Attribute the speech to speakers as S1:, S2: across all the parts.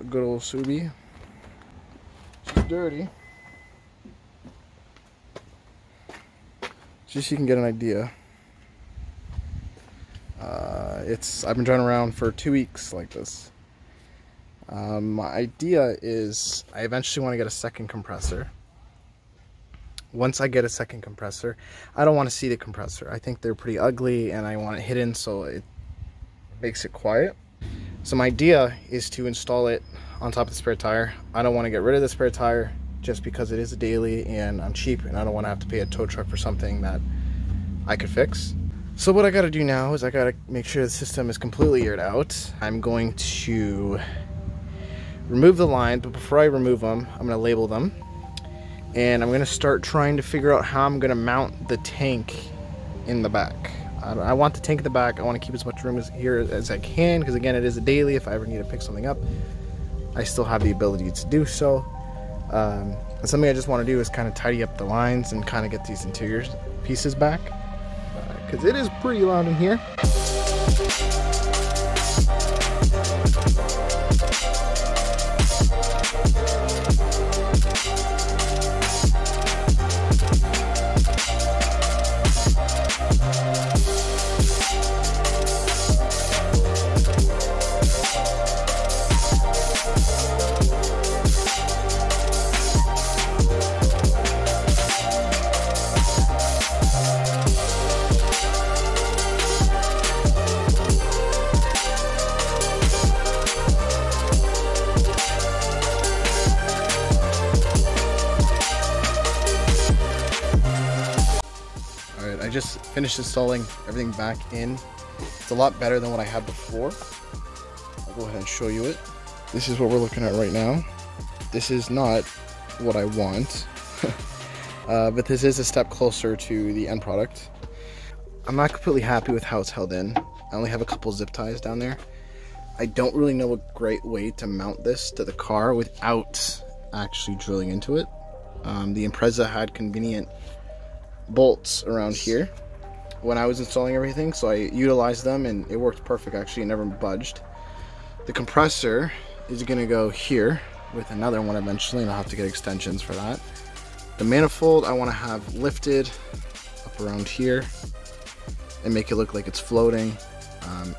S1: A good old Subi. She's dirty. Just so you can get an idea. I've been driving around for 2 weeks like this. My idea is I eventually want to get a second compressor. Once I get a second compressor, I don't want to see the compressor. I think they're pretty ugly and I want it hidden so it makes it quiet. So my idea is to install it on top of the spare tire. I don't want to get rid of the spare tire just because it is a daily and I'm cheap and I don't want to have to pay a tow truck for something that I could fix. So what I got to do now is I got to make sure the system is completely aired out. I'm going to remove the line, but before I remove them, I'm going to label them. And I'm going to start trying to figure out how I'm going to mount the tank in the back. I want the tank in the back. I want to keep as much room here as I can, because again, it is a daily. If I ever need to pick something up, I still have the ability to do so. And something I just want to do is kind of tidy up the lines and kind of get these interior pieces back, because it is pretty loud in here. I just finished installing everything back in. It's a lot better than what I had before. I'll go ahead and show you it. This is what we're looking at right now. This is not what I want, but this is a step closer to the end product. I'm not completely happy with how it's held in. I only have a couple zip ties down there. I don't really know a great way to mount this to the car without actually drilling into it. The Impreza had convenient bolts around here when I was installing everything, so I utilized them and it worked perfect. Actually, it never budged. The compressor is going to go here with another one eventually, and I'll have to get extensions for that. The manifold I want to have lifted up around here and make it look like it's floating,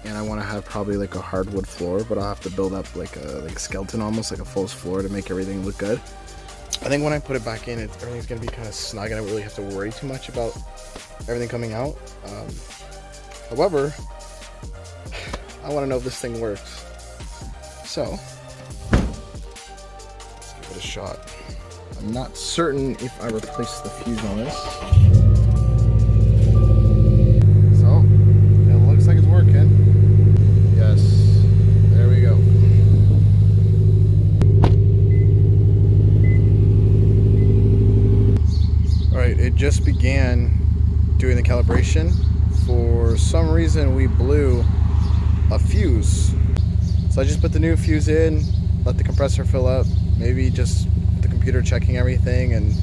S1: and I want to have probably like a hardwood floor, but I'll have to build up like a skeleton, almost like a false floor, to make everything look good. I think when I put it back in, everything's going to be kind of snug and I don't really have to worry too much about everything coming out. However, I want to know if this thing works. So, let's give it a shot. I'm not certain if I replace the fuse on this. So, it looks like it's working. Yes, there we go. It just began doing the calibration. For some reason we blew a fuse, so I just put the new fuse in, let the compressor fill up, maybe just the computer checking everything and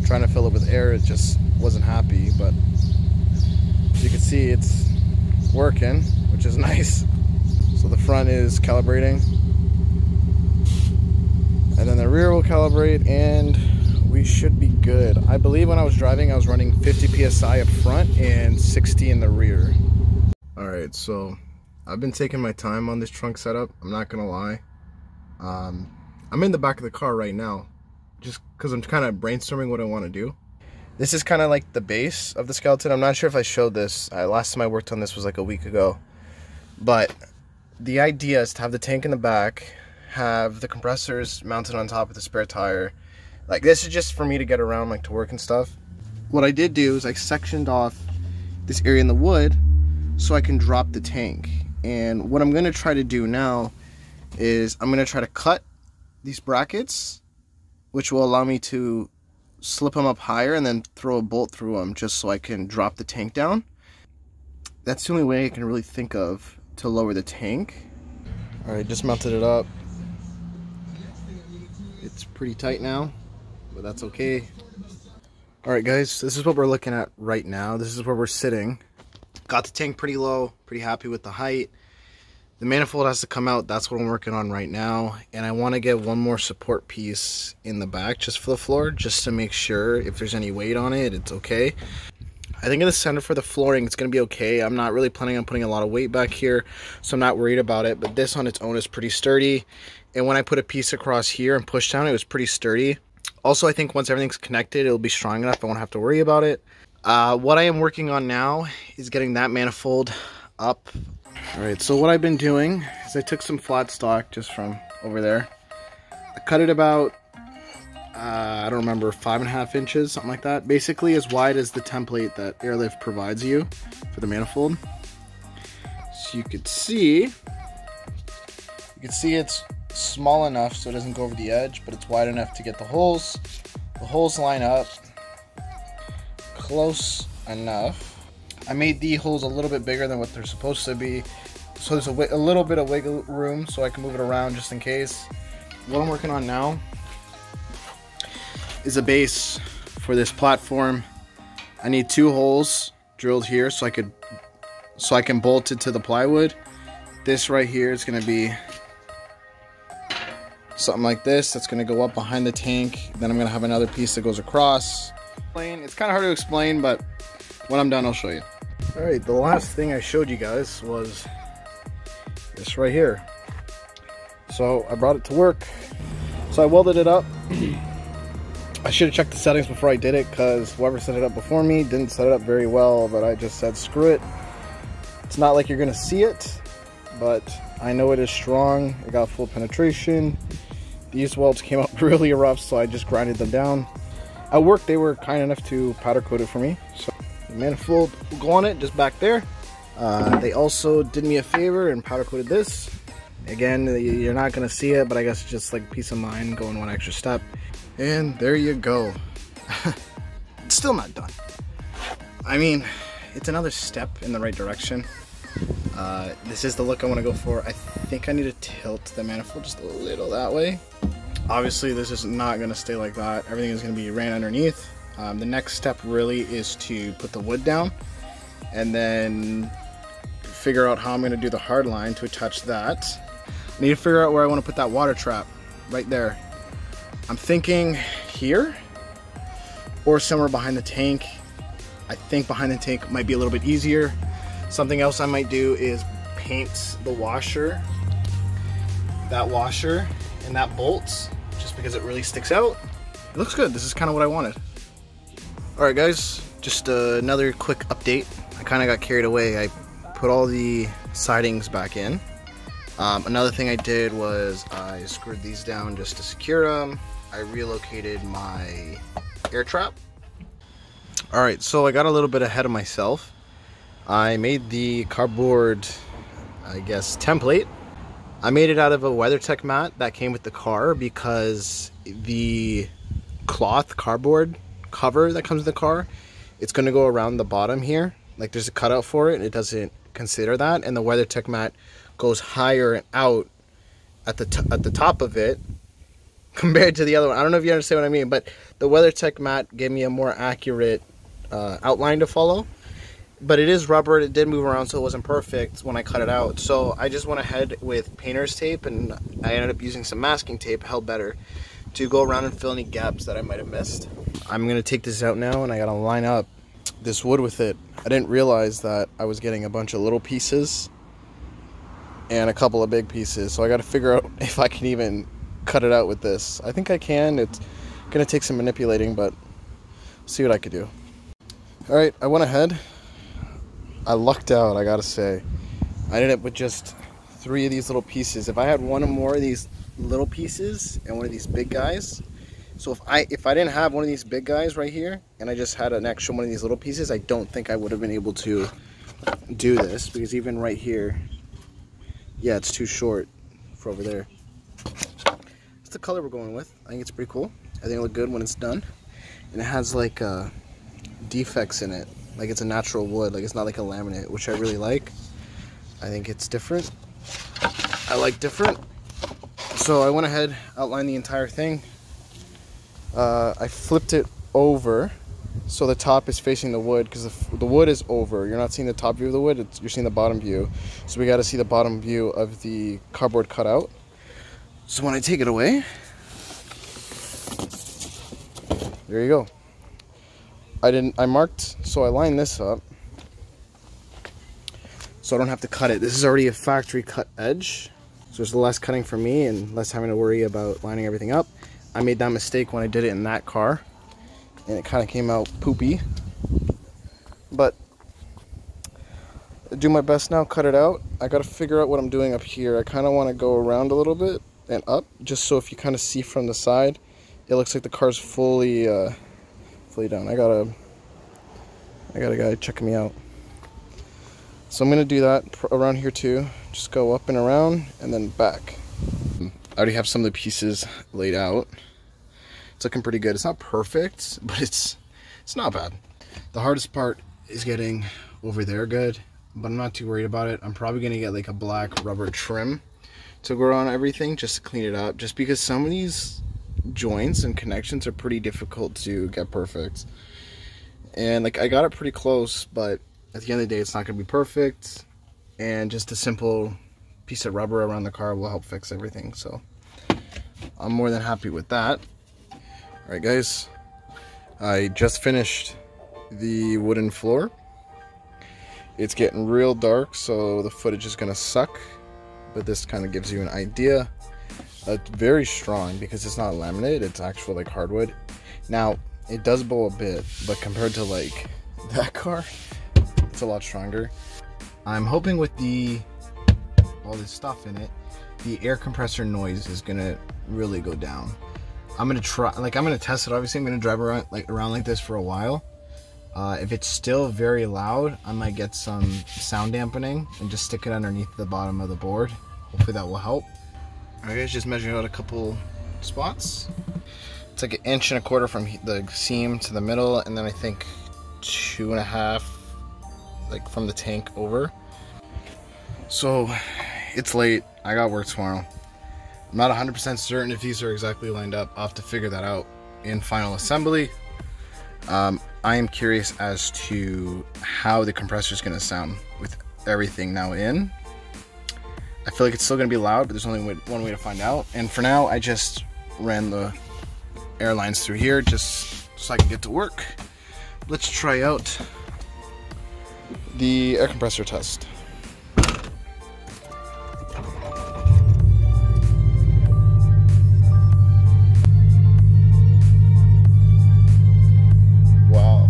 S1: trying to fill it with air. It just wasn't happy, but as you can see, it's working, which is nice. So the front is calibrating and then the rear will calibrate and we should be good. I believe when I was driving, I was running 50 PSI up front and 60 in the rear. Alright, so I've been taking my time on this trunk setup, I'm not gonna lie. I'm in the back of the car right now, just because I'm kind of brainstorming what I want to do. This is kind of like the base of the skeleton. I'm not sure if I showed this. Last time I worked on this was like a week ago. But the idea is to have the tank in the back, have the compressors mounted on top of the spare tire. Like, this is just for me to get around, like to work and stuff. What I did do is I sectioned off this area in the wood so I can drop the tank. And what I'm going to try to do now is I'm going to try to cut these brackets, which will allow me to slip them up higher and then throw a bolt through them just so I can drop the tank down. That's the only way I can really think of to lower the tank. Alright, just mounted it up. It's pretty tight now, but that's okay. Alright guys, this is what we're looking at right now. This is where we're sitting. Got the tank pretty low, pretty happy with the height. The manifold has to come out. That's what I'm working on right now. And I want to get one more support piece in the back just for the floor, just to make sure if there's any weight on it, it's okay. I think in the center for the flooring, it's going to be okay. I'm not really planning on putting a lot of weight back here, so I'm not worried about it. But this on its own is pretty sturdy. And when I put a piece across here and push down, it was pretty sturdy. Also, I think once everything's connected, it'll be strong enough. I won't have to worry about it. What I am working on now is getting that manifold up. All right, so what I've been doing is I took some flat stock just from over there. I cut it about, I don't remember, 5.5 inches, something like that. Basically as wide as the template that Airlift provides you for the manifold. So you could see it's small enough so it doesn't go over the edge, but it's wide enough to get the holes. The holes line up close enough. I made the holes a little bit bigger than what they're supposed to be, so there's a little bit of wiggle room so I can move it around just in case. What I'm working on now is a base for this platform. I need 2 holes drilled here so I can bolt it to the plywood. This right here is going to be something like this. That's going to go up behind the tank. Then I'm going to have another piece that goes across. It's kind of hard to explain, but when I'm done, I'll show you. All right, the last thing I showed you guys was this right here. So I brought it to work. So I welded it up. I should have checked the settings before I did it, because whoever set it up before me didn't set it up very well, but I just said screw it. It's not like you're gonna see it, but I know it is strong. It got full penetration. These welds came out really rough, so I just grinded them down. At work, they were kind enough to powder coat it for me. So the manifold will go on it just back there. They also did me a favor and powder coated this. Again, you're not gonna see it, but I guess it's just like peace of mind going one extra step. And there you go. It's still not done. I mean, it's another step in the right direction. This is the look I want to go for. I think I need to tilt the manifold just a little that way. Obviously, this is not going to stay like that. Everything is going to be ran underneath. The next step really is to put the wood down and then figure out how I'm going to do the hard line to attach that. I need to figure out where I want to put that water trap. Right there. I'm thinking here or somewhere behind the tank. I think behind the tank might be a little bit easier. Something else I might do is paint the washer, that washer and that bolts, just because it really sticks out. It looks good. This is kind of what I wanted. Alright guys, just another quick update. I kind of got carried away. I put all the sidings back in. Another thing I did was I screwed these down just to secure them. I relocated my air trap. Alright, so I got a little bit ahead of myself. I made the cardboard, I guess, template. I made it out of a WeatherTech mat that came with the car, because the cloth cardboard cover that comes with the car, it's going to go around the bottom here. Like there's a cutout for it, and it doesn't consider that. And the WeatherTech mat goes higher and out at the top of it compared to the other one. I don't know if you understand what I mean, but the WeatherTech mat gave me a more accurate outline to follow. But it is rubber. It did move around, so it wasn't perfect when I cut it out. So I just went ahead with painter's tape, and I ended up using some masking tape, held better, to go around and fill any gaps that I might have missed. I'm going to take this out now, and I got to line up this wood with it. I didn't realize that I was getting a bunch of little pieces and a couple of big pieces. So I got to figure out if I can even cut it out with this. I think I can. It's going to take some manipulating, but see what I could do. All right, I went ahead. I lucked out, I gotta say. I ended up with just 3 of these little pieces. If I had one or more of these little pieces and one of these big guys, so if I didn't have one of these big guys right here and I just had an extra one of these little pieces, I don't think I would have been able to do this, because even right here, yeah, it's too short for over there. That's the color we're going with. I think it's pretty cool. I think it'll look good when it's done. And it has like defects in it. Like it's a natural wood, like it's not like a laminate, which I really like. I think it's different. I like different. So I went ahead, outlined the entire thing. I flipped it over so the top is facing the wood, because the wood is over. You're not seeing the top view of the wood, you're seeing the bottom view. So we got to see the bottom view of the cardboard cutout. So when I take it away, there you go. I marked, so I lined this up so I don't have to cut it. This is already a factory cut edge, so there's less cutting for me and less having to worry about lining everything up. I made that mistake when I did it in that car, and it kind of came out poopy, but I do my best now, cut it out. I got to figure out what I'm doing up here. I kind of want to go around a little bit and up, just so if you kind of see from the side, it looks like the car's fully down. I got a guy checking me out, so I'm gonna do that around here too. Just go up and around and then back. I already have some of the pieces laid out. It's looking pretty good. It's not perfect, but it's not bad. The hardest part is getting over there good, but I'm not too worried about it. I'm probably gonna get like a black rubber trim to go on everything just to clean it up, just because some of these joints and connections are pretty difficult to get perfect. And like, I got it pretty close, but at the end of the day, it's not gonna be perfect, and just a simple piece of rubber around the car will help fix everything. So I'm more than happy with that. All right guys, I just finished the wooden floor. It's getting real dark, so the footage is gonna suck, but this kind of gives you an idea. It's very strong because it's not laminate, it's actual like hardwood. Now it does bow a bit, but compared to like that car, it's a lot stronger. I'm hoping with all this stuff in it, the air compressor noise is gonna really go down. I'm gonna test it. Obviously I'm gonna drive around like this for a while. If it's still very loud, I might get some sound dampening and just stick it underneath the bottom of the board. Hopefully that will help. Alright guys, just measuring out a couple spots. It's like 1.25 inches from the seam to the middle, and then I think 2.5 like from the tank over. So it's late, I got work tomorrow. I'm not 100% certain if these are exactly lined up. I'll have to figure that out in final assembly. I am curious as to how the compressor is going to sound with everything now in. I feel like it's still going to be loud, but there's only one way to find out. And for now, I just ran the air lines through here just so I can get to work. Let's try out the air compressor test. Wow.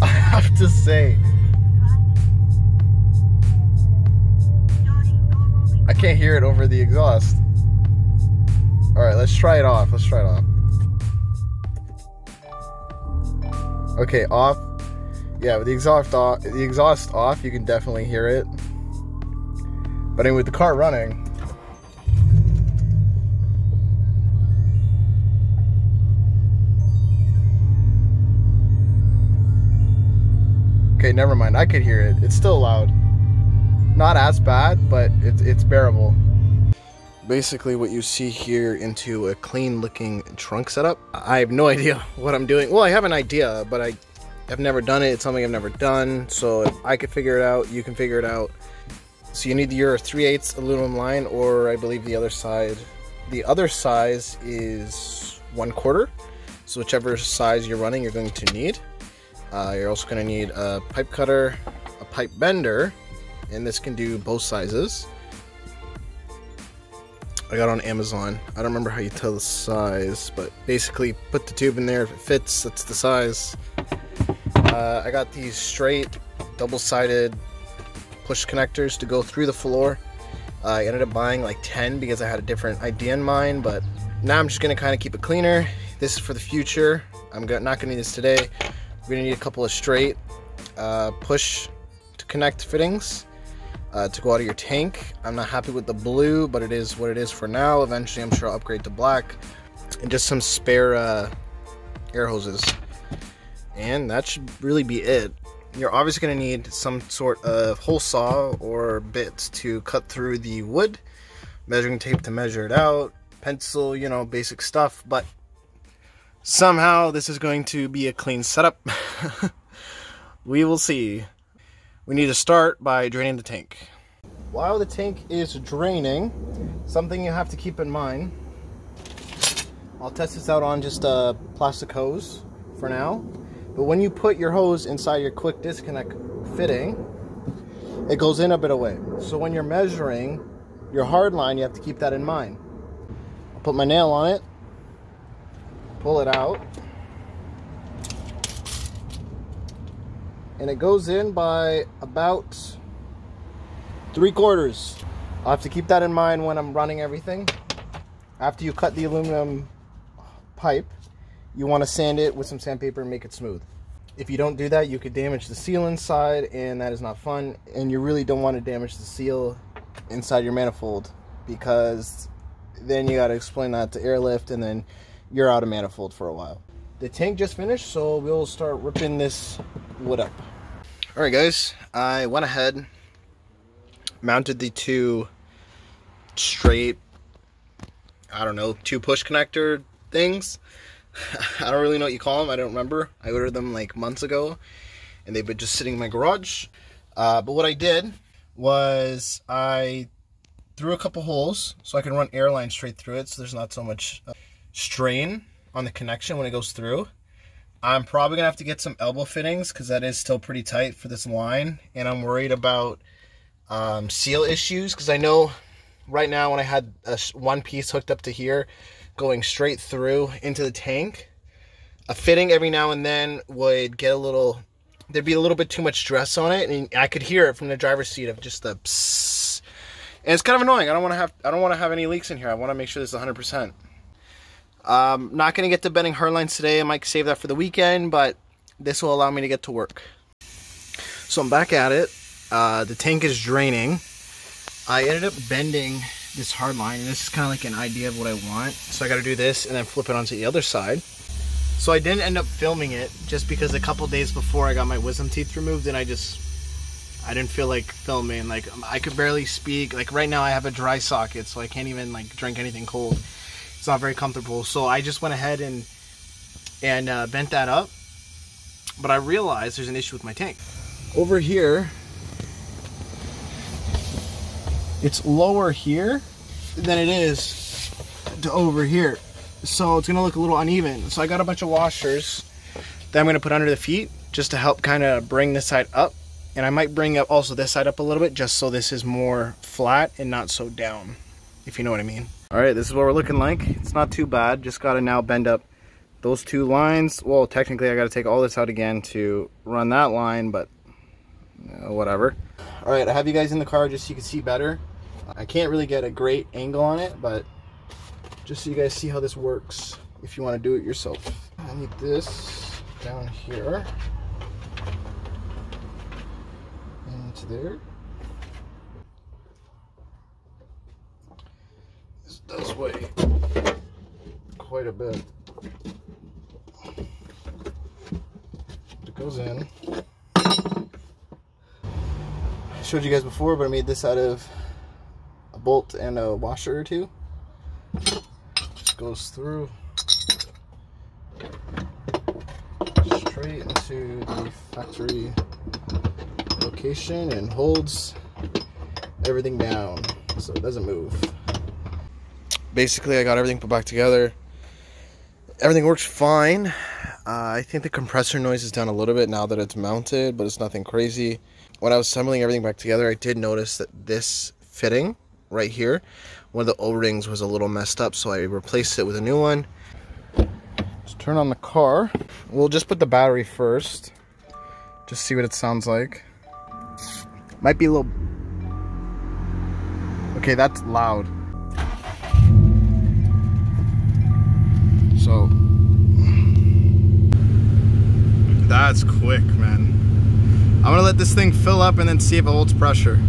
S1: I have to say, I can't hear it over the exhaust. Alright, let's try it off. Let's try it off. Okay, off. Yeah, with the exhaust off, you can definitely hear it. But anyway, with the car running, okay, never mind. I could hear it. It's still loud. Not as bad, but it's bearable. Basically what you see here into a clean looking trunk setup. I have no idea what I'm doing. Well, I have an idea, but I've never done it. It's something I've never done. So if I could figure it out, you can figure it out. So you need your 3/8 aluminum line, or I believe the other size is 1/4. So whichever size you're running, you're going to need. You're also going to need a pipe cutter, a pipe bender, and this can do both sizes. I got on Amazon. I don't remember how you tell the size, but basically put the tube in there. If it fits, that's the size. I got these straight double-sided push connectors to go through the floor. I ended up buying like 10 because I had a different idea in mind, but now I'm just going to kind of keep it cleaner. This is for the future. I'm not going to need this today. We're going to need a couple of straight push to connect fittings to go out of your tank. I'm not happy with the blue, but it is what it is for now. Eventually I'm sure I'll upgrade to black, and just some spare air hoses, and that should really be it. You're obviously going to need some sort of hole saw or bits to cut through the wood, measuring tape to measure it out, pencil, you know, basic stuff, but somehow this is going to be a clean setup. We will see. We need to start by draining the tank. While the tank is draining, something you have to keep in mind, I'll test this out on just a plastic hose for now, but when you put your hose inside your quick disconnect fitting, it goes in a bit away. So when you're measuring your hard line, you have to keep that in mind. I'll put my nail on it, pull it out, and it goes in by about 3/4. I'll have to keep that in mind when I'm running everything. After you cut the aluminum pipe, you want to sand it with some sandpaper and make it smooth. If you don't do that, you could damage the seal inside, and that is not fun. And you really don't want to damage the seal inside your manifold, because then you got to explain that to Airlift, and then you're out of manifold for a while. The tank just finished, so we'll start ripping this wood up. Alright guys, I went ahead, mounted the two straight, I don't know, 2 push connector things. I don't really know what you call them. I don't remember. I ordered them like months ago, and they've been just sitting in my garage. But what I did was I threw a couple holes so I can run air lines straight through it, so there's not so much strain on the connection when it goes through. I'm probably gonna have to get some elbow fittings because that is still pretty tight for this line, and I'm worried about seal issues, because I know right now when I had one piece hooked up to here going straight through into the tank, a fitting every now and then would get a little, there'd be a little bit too much stress on it, and I could hear it from the driver's seat of just the psss. And it's kind of annoying. I don't want to have any leaks in here. I want to make sure this is 100%. Not going to get to bending hard lines today. I might save that for the weekend, but this will allow me to get to work. So I'm back at it. The tank is draining. I ended up bending this hard line, and this is kind of like an idea of what I want. So I got to do this and then flip it onto the other side. So I didn't end up filming it just because a couple days before I got my wisdom teeth removed, and I didn't feel like filming. Like, I could barely speak. Like right now I have a dry socket, so I can't even like drink anything cold. It's not very comfortable. So I just went ahead and bent that up. But I realized there's an issue with my tank. Over here, it's lower here than it is to over here, so it's gonna look a little uneven. So I got a bunch of washers that I'm gonna put under the feet just to help kind of bring this side up, and I might bring up also this side up a little bit just so this is more flat and not so down, if you know what I mean. All right, this is what we're looking like. It's not too bad. Just gotta now bend up those 2 lines. Well, technically I gotta take all this out again to run that line, but whatever. All right, I have you guys in the car just so you can see better. I can't really get a great angle on it, but just so you guys see how this works if you want to do it yourself. I need this down here into there. This does weigh quite a bit. It goes in. I showed you guys before, but I made this out of a bolt and a washer or 2. Just goes through straight into the factory location and holds everything down so it doesn't move. Basically, I got everything put back together. Everything works fine. I think the compressor noise is down a little bit now that it's mounted, but it's nothing crazy. When I was assembling everything back together, I did notice that this fitting right here, one of the O-rings was a little messed up, so I replaced it with a new one. Let's turn on the car. We'll just put the battery first, just see what it sounds like. Might be a little... Okay, that's loud. So that's quick, man. I'm gonna let this thing fill up and then see if it holds pressure.